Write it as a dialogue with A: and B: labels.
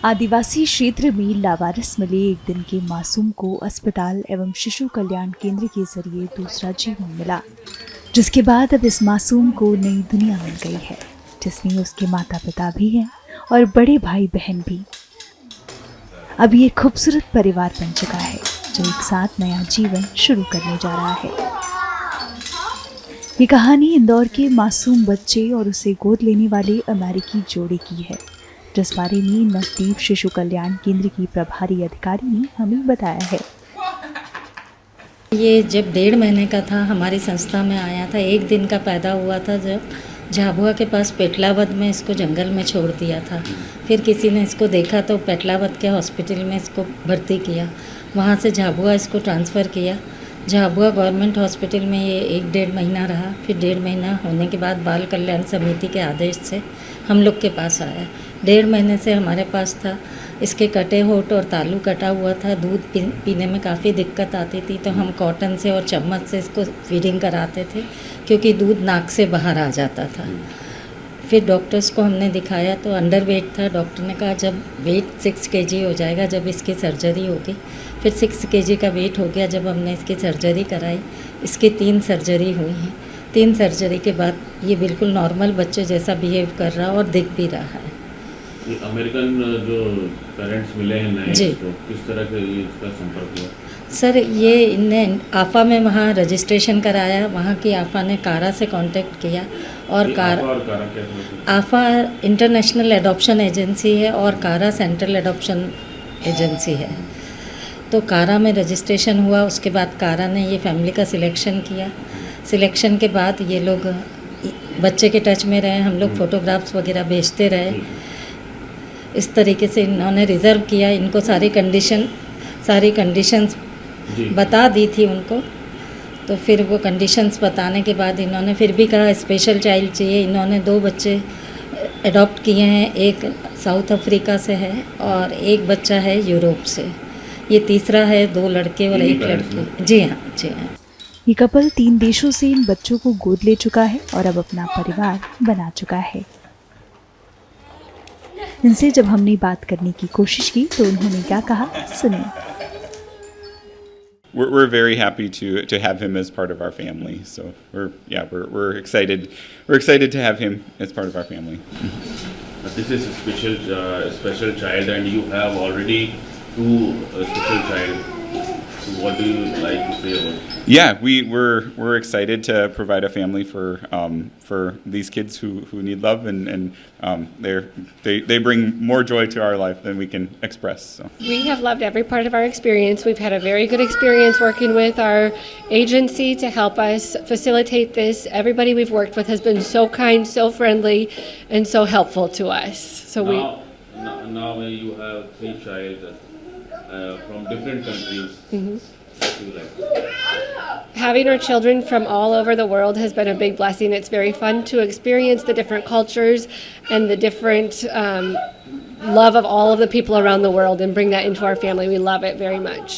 A: आदिवासी क्षेत्र में लावारिस मिले एक दिन के मासूम को अस्पताल एवं शिशु कल्याण केंद्र के जरिए दूसरा जीवन मिला, जिसके बाद अब इस मासूम को नई दुनिया मिल गई है, जिसमें उसके माता पिता भी हैं और बड़े भाई बहन भी। अब ये खूबसूरत परिवार बन चुका है जो एक साथ नया जीवन शुरू करने जा रहा है। ये कहानी इंदौर के मासूम बच्चे और उसे गोद लेने वाले अमेरिकी जोड़े की है, जिस बारे में नवदीप शिशु कल्याण केंद्र की प्रभारी अधिकारी ने हमें बताया है।
B: ये जब 1.5 महीने का था हमारी संस्था में आया था। एक दिन का पैदा हुआ था जब झाबुआ के पास पेटलावद में इसको जंगल में छोड़ दिया था। फिर किसी ने इसको देखा तो पेटलावद के हॉस्पिटल में इसको भर्ती किया। वहाँ से झाबुआ इसको ट्रांसफ़र किया। झाबुआ गवर्नमेंट हॉस्पिटल में ये 1-1.5 महीना रहा। फिर 1.5 महीना होने के बाद बाल कल्याण समिति के आदेश से हम लोग के पास आया। 1.5 महीने से हमारे पास था। इसके कटे होठ और तालू कटा हुआ था। दूध पीने में काफ़ी दिक्कत आती थी, तो हम कॉटन से और चम्मच से इसको फीडिंग कराते थे, क्योंकि दूध नाक से बाहर आ जाता था। फिर डॉक्टर्स को हमने दिखाया तो अंडर वेट था। डॉक्टर ने कहा जब वेट 6 kg हो जाएगा, जब इसकी सर्जरी होगी। फिर 6 kg का वेट हो गया जब हमने इसकी सर्जरी कराई। इसकी 3 सर्जरी हुई हैं। 3 सर्जरी के बाद ये बिल्कुल नॉर्मल बच्चे जैसा बिहेव कर रहा और दिख भी रहा है।
C: ये अमेरिकन जो पेरेंट्स मिले हैं नए,
B: जी,
C: तो किस तरह के ये इसका संपर्क हुआ?
B: सर ये इनने आफा में वहाँ रजिस्ट्रेशन कराया। वहाँ की आफा ने कारा से कांटेक्ट किया और
C: कारा क्या?
B: आफा इंटरनेशनल एडॉप्शन एजेंसी है और कारा सेंट्रल एडॉप्शन एजेंसी है। तो कारा में रजिस्ट्रेशन हुआ। उसके बाद कारा ने ये फैमिली का सिलेक्शन किया। सिलेक्शन के बाद ये लोग बच्चे के टच में रहे। हम लोग फ़ोटोग्राफ्स वगैरह भेजते रहे। इस तरीके से इन्होंने रिज़र्व किया। इनको सारी कंडीशंस बता दी थी उनको। तो फिर वो कंडीशंस बताने के बाद इन्होंने फिर भी कहा स्पेशल चाइल्ड चाहिए। इन्होंने 2 बच्चे अडॉप्ट किए हैं। एक साउथ अफ्रीका से है और एक बच्चा है यूरोप से। ये तीसरा है। 2 लड़के और 1 लड़की। जी हाँ, जी हाँ।
A: ये कपल 3 देशों से इन बच्चों को गोद ले चुका है और अब अपना परिवार बना चुका है। इनसे जब हमने बात करने की कोशिश की तो उन्होंने क्या कहा, सुनिए।
D: We're very happy to have him as part of our family. So we're excited. We're excited to have him as part of our family.
C: This is a special child, and you have already 2 special child. So what do you like to say about it?
D: Yeah, we're excited to provide a family for these kids who need love, and they bring more joy to our life than we can express. So.
E: We have loved every part of our experience. We've had a very good experience working with our agency to help us facilitate this. Everybody we've worked with has been so kind, so friendly, and so helpful to us. So
C: now you have 3 child from different countries.
E: Mm-hmm.
C: What do you like?
E: Having our children from all over the world has been a big blessing. It's very fun to experience the different cultures and the different love of all of the people around the world and bring that into our family. We love it very much.